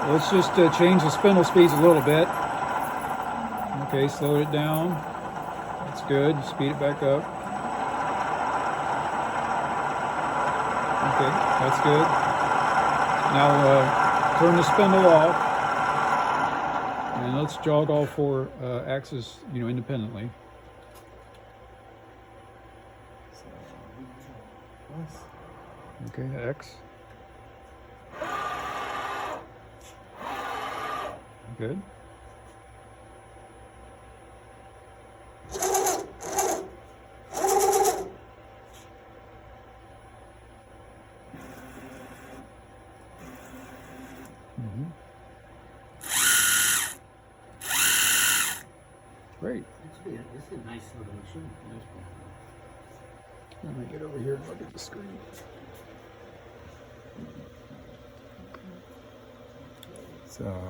Let's just change the spindle speeds a little bit. Okay, slow it down. That's good. Speed it back up. Okay, that's good. Now turn the spindle off, and let's jog all four axes, independently. Okay, X. Good. Great. This is a nice little machine. Let me get over here and look at the screen. So.